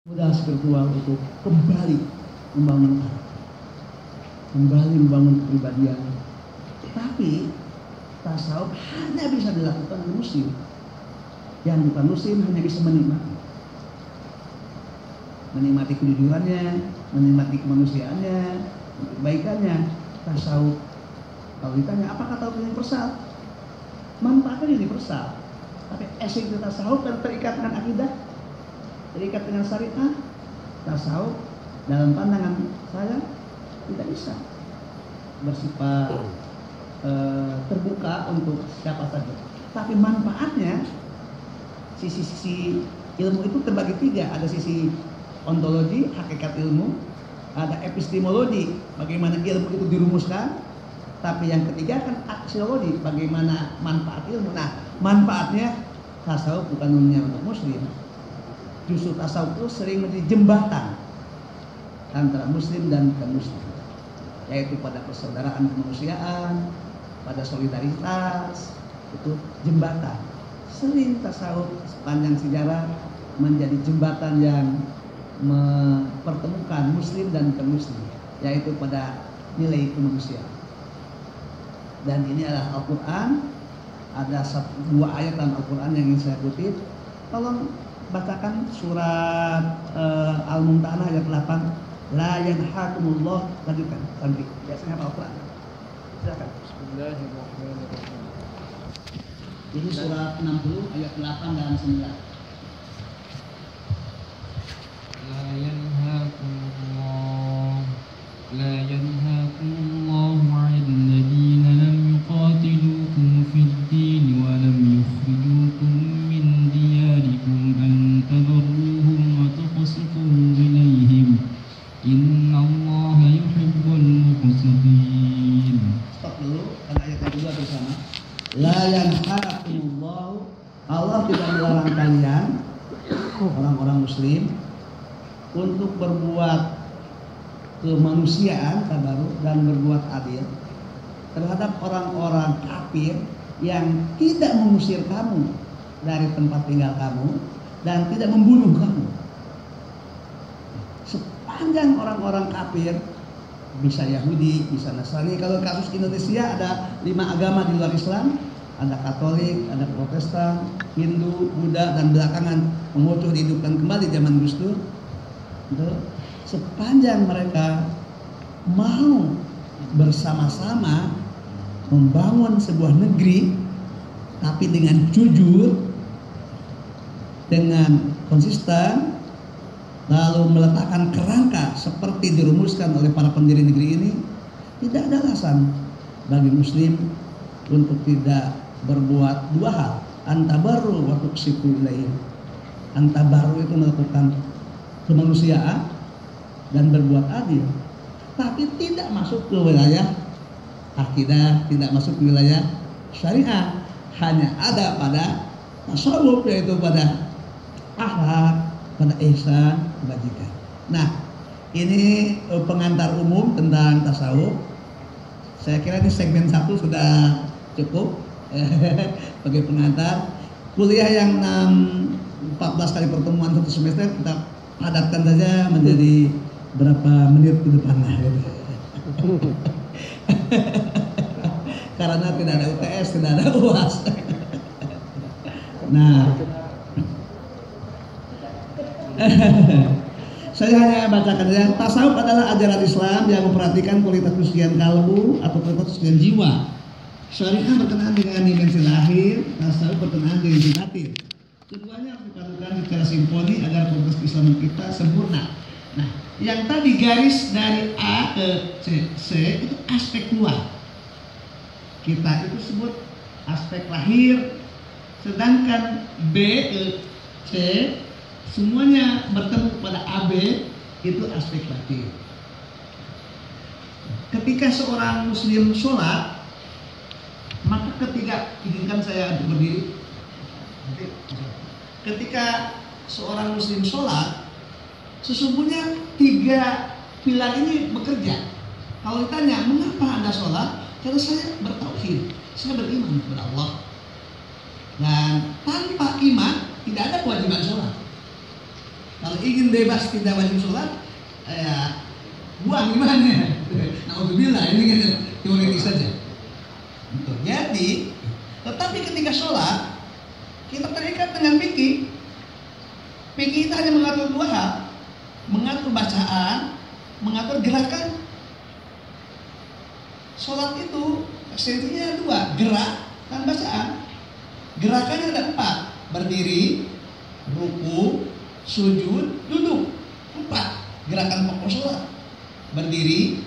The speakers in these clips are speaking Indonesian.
modal spiritual untuk kembali membangun kepribadian. Tapi tasawuf hanya bisa dilakukan oleh muslim. Yang bukan muslim hanya bisa menikmati kejujurannya, menikmati kemanusiaannya, kebaikannya. Tasawuf, kalau ditanya apakah tasawuf universal, manfaatnya universal. Tapi esensi tasawuf kan terikat dengan akidah, terikat dengan syariat. Tasawuf dalam pandangan saya tidak bisa bersifat terbuka untuk siapa saja. Tapi manfaatnya, sisi-sisi ilmu itu terbagi tiga. Ada sisi ontologi, hakikat ilmu. Ada epistemologi, bagaimana ilmu itu dirumuskan. Tapi yang ketiga kan aksiologi, bagaimana manfaat ilmu. Nah, manfaatnya tasawuf bukan hanya untuk muslim. Justru tasawuf itu sering menjadi jembatan antara muslim dan bukan muslim, yaitu pada persaudaraan kemanusiaan, pada solidaritas. Itu jembatan. Sering tasawuf sepanjang sejarah menjadi jembatan yang mempertemukan muslim dan bukan muslim, yaitu pada nilai kemanusiaan. Dan ini adalah Al-Quran. Ada dua ayat dalam Al-Quran yang ingin saya kutip. Tolong bacakan surat Al-Mumtahanah ayat 8. La yanhakumullah, lanjutkan sampai biasanya Al-Quran. Silakan. Bismillahirrahmanirrahim. Ini surat 60 ayat 8 dan 9. لا ينهاكم الله عن الذين لم يقاتلوكم في الدين ولم يخرجوكم من دياركم أن تبروهم وتقسطوا إليهم إن الله يحب المقسطين. Stop dulu, pada ayat yang kedua bersama. La yanhakumullah, Allah tidak melarang kalian orang-orang muslim untuk berbuat kemanusiaan tabaruk dan berbuat adil terhadap orang-orang kafir yang tidak mengusir kamu dari tempat tinggal kamu dan tidak membunuh kamu. Sepanjang orang-orang kafir, bisa Yahudi, bisa Nasrani. Kalau kasus Indonesia ada 5 agama di luar Islam, ada Katolik, ada Protestan, Hindu, Buddha, dan belakangan Pengoco dihidupkan kembali zaman Gus Dur. Sepanjang mereka mau bersama-sama membangun sebuah negeri, tapi dengan jujur, dengan konsisten, lalu meletakkan kerangka seperti dirumuskan oleh para pendiri negeri ini, tidak ada alasan bagi muslim untuk tidak berbuat dua hal. Antabaru wa tuqsitu ilaihim. Antabaru itu melakukan kemanusiaan dan berbuat adil, tapi tidak masuk ke wilayah akidah, tidak masuk ke wilayah syariah, hanya ada pada tasawuf, yaitu pada akhlak, pada ihsan, kebajikan. Nah, ini pengantar umum tentang tasawuf. Saya kira di segmen 1 sudah cukup sebagai pengantar. Kuliah yang 14 kali pertemuan satu semester kita padatkan saja menjadi berapa menit ke depan lah. Karena tidak ada UTS, tidak ada UAS. Nah, saya hanya bacakan saja. Tasawuf adalah ajaran Islam yang memperhatikan kualitas kesucian kalbu atau kualitas kesucian jiwa. Syariah berkenaan dengan dimensi lahir, tasawuf berkenaan dengan dimensi batin. Keduanya harus dipadukan secara simfoni agar kualitas keislaman kita sempurna. Nah, yang tadi garis dari A ke C itu aspek luar. Kita itu sebut aspek lahir, sedangkan B ke C semuanya bertemu pada AB, itu aspek batin. Ketika seorang muslim sholat, maka izinkan saya untuk berdiri. Ketika seorang muslim sholat, sesungguhnya 3 pilar ini bekerja. Kalau ditanya, mengapa Anda sholat? Karena saya bertauhid, saya beriman kepada Allah. Dan tanpa iman tidak ada kewajiban sholat. Kalau ingin bebas tidak wajib sholat, ya buang imannya. Naudzubillah, ini kan teoritis saja. Jadi, tetapi ketika sholat kita terikat dengan fikih. Fikih itu hanya mengatur dua hal, mengatur bacaan, mengatur gerakan. Sholat itu esensinya dua, gerak dan bacaan. Gerakannya ada 4, berdiri, ruku, sujud, duduk. 4 gerakan pokok sholat. Berdiri,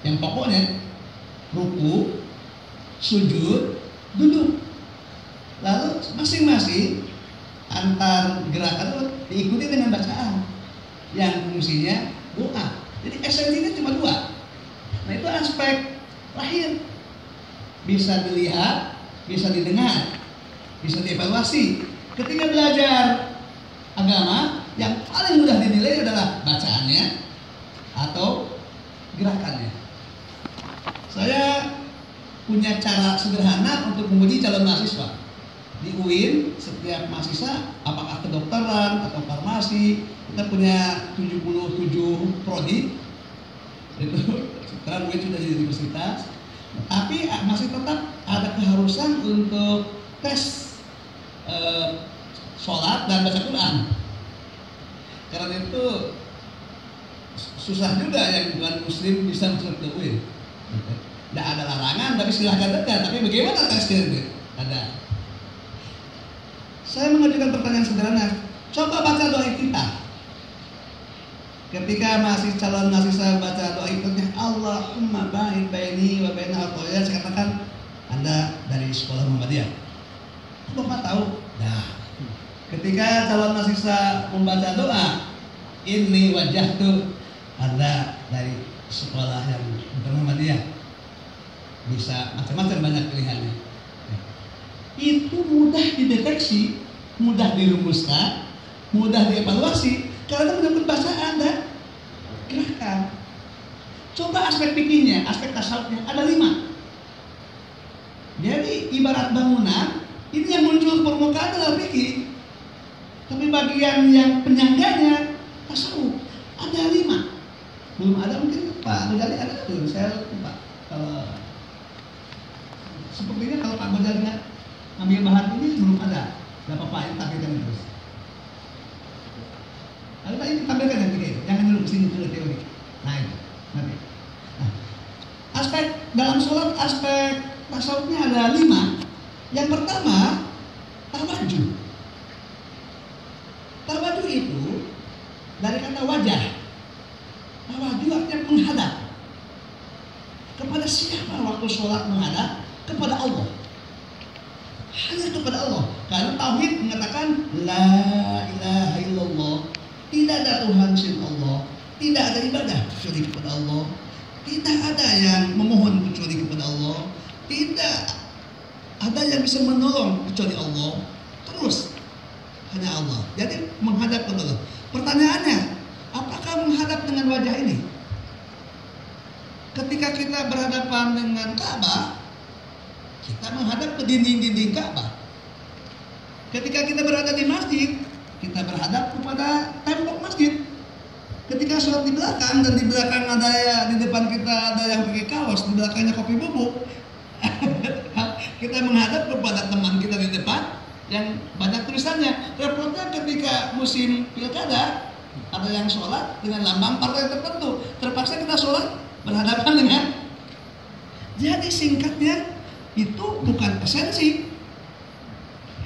yang pokoknya, ruku, sujud, duduk. Lalu masing-masing antar gerakan itu diikuti dengan bacaan yang fungsinya doa. Jadi esensinya cuma 2. Nah itu aspek lahir, bisa dilihat, bisa didengar, bisa dievaluasi. Ketika belajar agama, yang paling mudah dinilai adalah bacaannya atau gerakannya. Saya punya cara sederhana untuk menguji calon mahasiswa. Di UIN setiap mahasiswa, apakah kedokteran atau farmasi, kita punya 77 prodi. Itu sekarang UIN sudah jadi universitas, tapi masih tetap ada keharusan untuk tes sholat dan baca Quran. Karena itu susah juga yang bukan muslim bisa masuk ke UIN. Tidak ada larangan, tapi silahkan dekat. Tapi bagaimana tesnya itu? Ada. Saya mengajukan pertanyaan sederhana. Coba baca doa kita. Ketika masih calon mahasiswa baca doa itu, Allahumma ba'id baini wa baina khataaya, saya katakan Anda dari sekolah Muhammadiyah. Bapak tahu? Nah, ketika calon mahasiswa membaca doa, inni wajjahtu, Anda dari sekolah yang Muhammadiyah. Bisa macam-macam banyak pilihannya. Itu mudah dideteksi, mudah dirumuskan, mudah dievaluasi karena menyangkut bacaan dan gerakan. Coba aspek fikihnya, aspek tasawufnya ada 5. Jadi ibarat bangunan, ini yang muncul permukaan adalah fikih, tapi bagian yang penyangganya tasawuf ada 5. Belum ada mungkin Pak Ghazali ada tuh, saya lupa. Kalau sepertinya kalau Pak Ghazali ambil bahan ini belum ada. Gak apa-apa, ini tampilkan terus. Lalu tadi tampilkan yang tiga itu, jangan dulu kesini dulu teori. Nah itu, nanti. Nah, aspek dalam sholat, aspek tasawufnya ada 5. Yang pertama, tawajuh. Tawajuh itu dari kata wajah. Tawajuh artinya menghadap. Kepada siapa waktu sholat menghadap? Kepada Allah. Hanya kepada Allah. Karena tauhid mengatakan la ilaha illallah, tidak ada Tuhan selain Allah, tidak ada ibadah kecuali kepada Allah, tidak ada yang memohon kecuali kepada Allah, tidak ada yang bisa menolong kecuali Allah. Terus hanya Allah. Jadi menghadap kepada Allah. Pertanyaannya, apakah menghadap dengan wajah ini? Ketika kita berhadapan dengan Ka'bah, kita menghadap ke dinding-dinding Ka'bah. Ketika kita berada di masjid, kita berhadap kepada tembok masjid. Ketika sholat di belakang dan di belakang ada ya, di depan kita ada yang pakai kaos, di belakangnya kopi bubuk, kita menghadap kepada teman kita di depan yang banyak tulisannya. Repotnya ketika musim pilkada, ada yang sholat dengan lambang partai tertentu, terpaksa kita sholat berhadapan dengan. Jadi singkatnya, itu bukan esensi.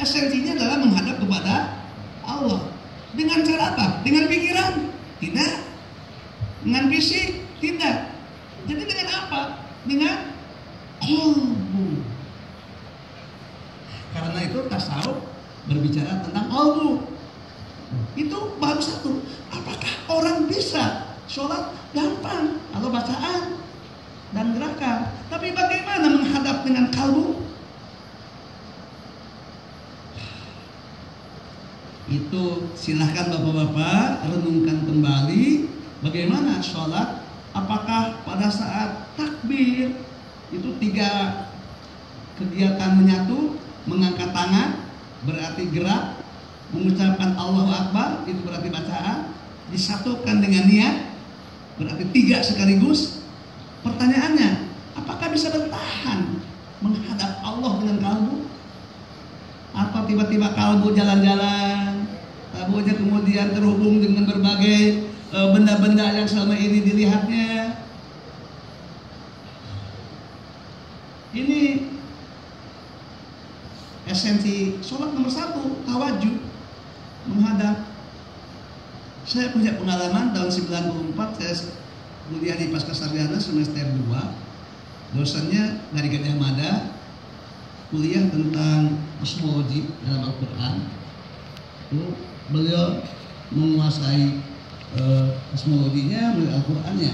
Esensinya adalah menghadap kepada Allah. Dengan cara apa? Dengan pikiran? Tidak. Dengan fisik? Tidak. Jadi dengan apa? Dengan qalbu. Karena itu tasawuf berbicara tentang qalbu. Itu baru satu. Apakah orang bisa sholat gampang kalau bacaan dan gerakan? Tapi bagaimana menghadap dengan kalbu? Itu silahkan bapak-bapak renungkan kembali bagaimana sholat. Apakah pada saat takbir itu 3 kegiatan menyatu, mengangkat tangan berarti gerak, mengucapkan Allahu Akbar itu berarti bacaan, disatukan dengan niat, berarti 3 sekaligus. Pertanyaannya, apakah bisa bertahan menghadap Allah dengan kalbu? Atau tiba-tiba kalbu jalan-jalan, kalbunya kemudian terhubung dengan berbagai benda-benda yang selama ini dilihatnya? Ini esensi sholat nomor 1, tawajuh, menghadap. Saya punya pengalaman tahun 94, saya kuliah di Pascasarjana semester 2. Dosennya dari Gajah Mada, kuliah tentang kosmologi dalam Al-Quran. Beliau menguasai kosmologinya melalui Al-Qurannya.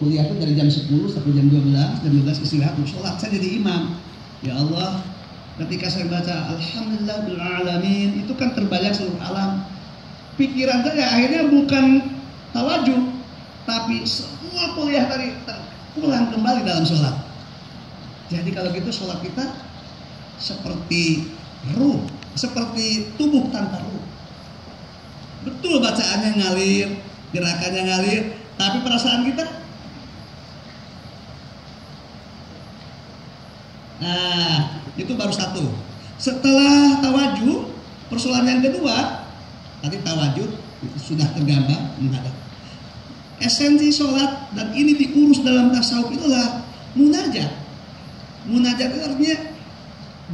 Kuliah itu dari jam 10 sampai jam 12 istirahat untuk sholat. Saya jadi imam. Ya Allah, ketika saya baca Alhamdulillah bil alamin, itu kan terbayang seluruh alam. Pikiran saya akhirnya bukan tawajuh, tapi semua kuliah tadi pulang kembali dalam sholat. Jadi kalau gitu sholat kita seperti ruh, seperti tubuh tanpa ruh. Betul bacaannya ngalir, gerakannya ngalir, tapi perasaan kita. Nah, itu baru 1. Setelah tawajuh, persoalan yang kedua, tadi tawajuh itu sudah tergambar menghadap. Esensi sholat dan ini diurus dalam tasawuf itulah munajat. Munajat itu artinya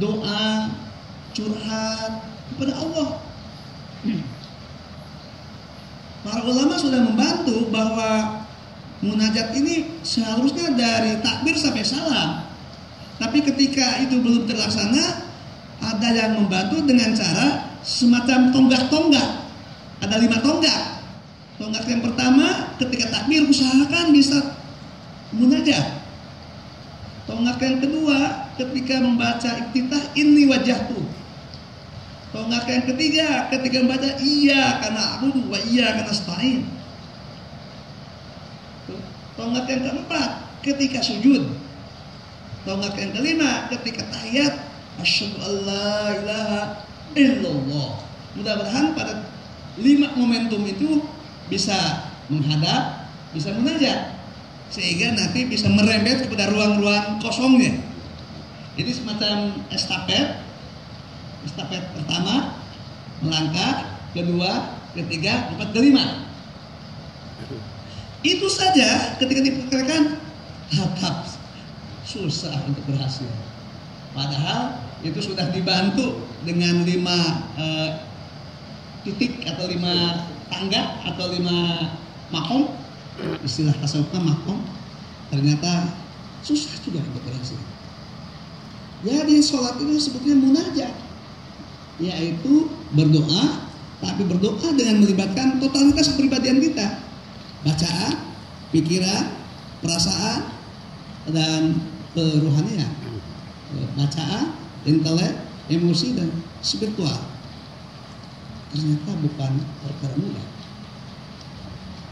doa, curhat kepada Allah. Para ulama sudah membantu bahwa munajat ini seharusnya dari takbir sampai salam. Tapi ketika itu belum terlaksana, ada yang membantu dengan cara semacam tonggak-tonggak. Ada 5 tonggak. Tonggak yang pertama, ketika takbir usahakan bisa munajat. Tonggak yang kedua, ketika membaca iftitah, inni wajjahtu. Tonggak yang ketiga, ketika membaca iyyaka na'budu wa iyyaka nasta'in. Tonggak yang keempat, ketika sujud. Tonggak yang kelima, ketika tahiyat, asyhadu alla ilaha illallah. Mudah-mudahan pada 5 momentum itu bisa menghadap, bisa munajat, sehingga nanti bisa merembet kepada ruang-ruang kosongnya. Ini semacam estafet pertama, melangkah, kedua, ketiga, keempat, kelima. Itu saja ketika diperkirakan tahap susah untuk berhasil. Padahal itu sudah dibantu dengan 5 titik atau 5 tangga atau 5 makom. Istilah tasawufnya makom. Ternyata susah juga untuk berhasil. Jadi sholat itu sebetulnya munajat, yaitu berdoa, tapi berdoa dengan melibatkan totalitas kepribadian kita. Bacaan, pikiran, perasaan, dan kerohanian. Bacaan, intelek, emosi, dan spiritual. Ternyata bukan perkara mudah.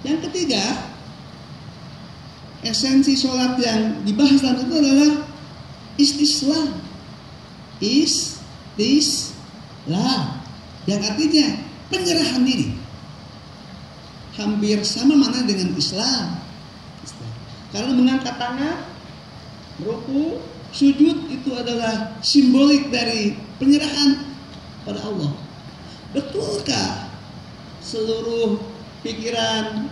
Yang ketiga, esensi sholat yang dibahas dalam itu adalah istislam. Istislam, yang artinya penyerahan diri. Hampir sama makna dengan Islam. Karena mengangkat tangan, ruku, sujud itu adalah simbolik dari penyerahan pada Allah. Betulkah seluruh pikiran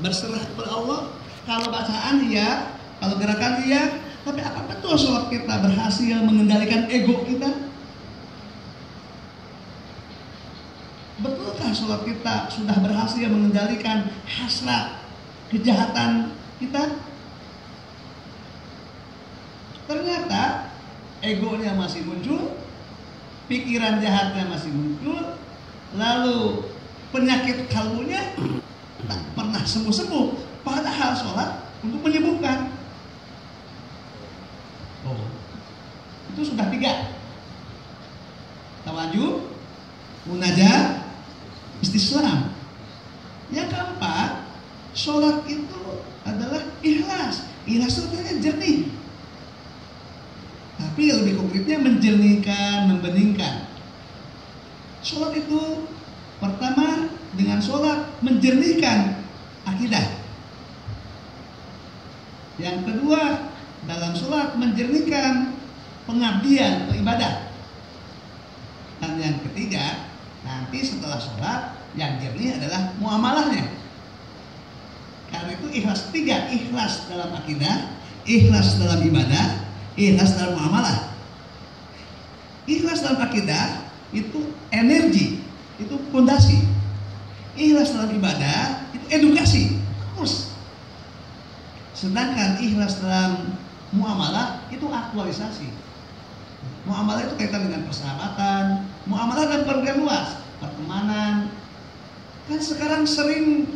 berserah kepada Allah? Kalau bacaan iya, kalau gerakan iya, tapi apa betul sholat kita berhasil mengendalikan ego kita? Betulkah sholat kita sudah berhasil mengendalikan hasrat kejahatan kita? Ternyata egonya masih muncul, pikiran jahatnya masih muncul, lalu penyakit kalbunya tak pernah sembuh-sembuh. Padahal sholat untuk menyembuhkan. Itu sudah 3. Tawajuh, munajat, istislam. Yang keempat, sholat itu adalah ikhlas. Ikhlas itu artinya jernih. Tapi lebih konkretnya menjernihkan, membeningkan. Sholat itu pertama dengan dengan sholat menjernihkan akidah. Yang kedua, dalam sholat menjernihkan pengabdian atau ibadah. Dan yang ketiga, nanti setelah sholat yang jernih adalah muamalahnya. Karena itu ikhlas tiga, ikhlas dalam akidah, ikhlas dalam ibadah, ikhlas dalam muamalah. Ikhlas dalam akidah itu energi, itu fondasi. Ikhlas dalam ibadah itu edukasi, terus. Sedangkan ikhlas dalam muamalah itu aktualisasi. Muamalah itu kaitan dengan persahabatan, muamalah dan pergaulan luas, pertemanan. Kan sekarang sering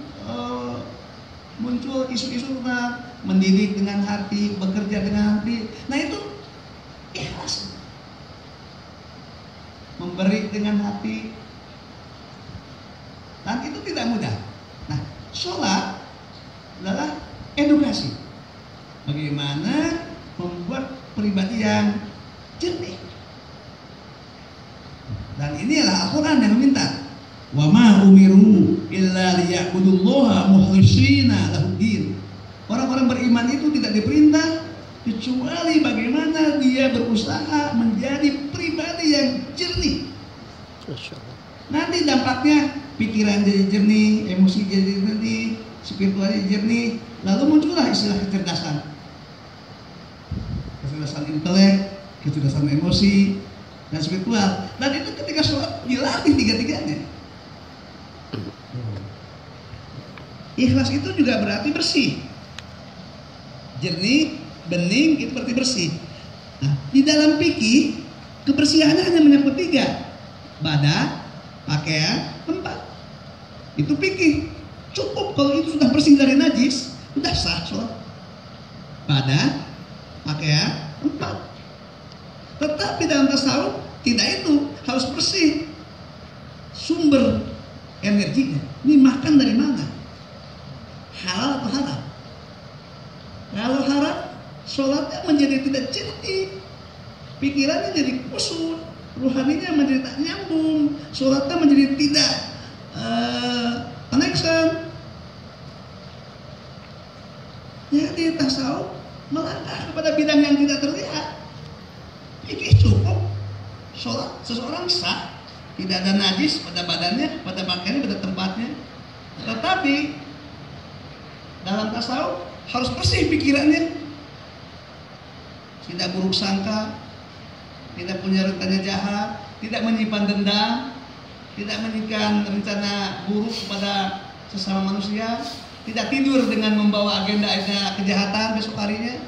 muncul isu-isu tentang mendidik dengan hati, bekerja dengan hati. Nah itu ikhlas, memberi dengan hati, dan itu tidak mudah. Nah, sholat adalah edukasi. Bagaimana membuat pribadi yang jernih. Dan inilah Al-Quran yang meminta, wa ma umiru illa liya'budullaha mukhlishina lahuddin. Orang-orang beriman itu tidak diperintah kecuali bagaimana dia berusaha menjadi pribadi yang jernih. Nanti dampaknya pikiran jadi jernih, emosi jadi jernih, spiritual jadi jernih, lalu muncullah istilah kecerdasan. Kecerdasan intelek, kecerdasan emosi, dan spiritual. Dan itu ketika sholat dilatih tiga-tiganya. Ikhlas itu juga berarti bersih. Jernih, bening itu berarti bersih. Nah, di dalam fikih kebersihan hanya menyangkut tiga: badan, pakaian, tempat. Itu fikih. Cukup kalau itu sudah bersih dari najis, sudah sah sholat. Badan, pakaian, tempat. Tetapi dalam tasawuf tidak, itu harus bersih. Sumber energinya, ini makan dari mana? Halal atau haram? Kalau haram, sholatnya menjadi tidak jernih, pikirannya jadi kusut, ruhaninya menjadi tak nyambung, sholatnya menjadi tidak connection. Jadi tasawuf melangkah kepada bidang yang tidak terlihat. Ini cukup sholat seseorang sah, tidak ada najis pada badannya, pada pakaiannya, pada tempatnya. Tetapi dalam tasawuf harus bersih pikirannya, tidak buruk sangka, tidak punya rencana jahat, tidak menyimpan dendam, tidak menyimpan rencana buruk kepada sesama manusia, tidak tidur dengan membawa agenda kejahatan besok harinya.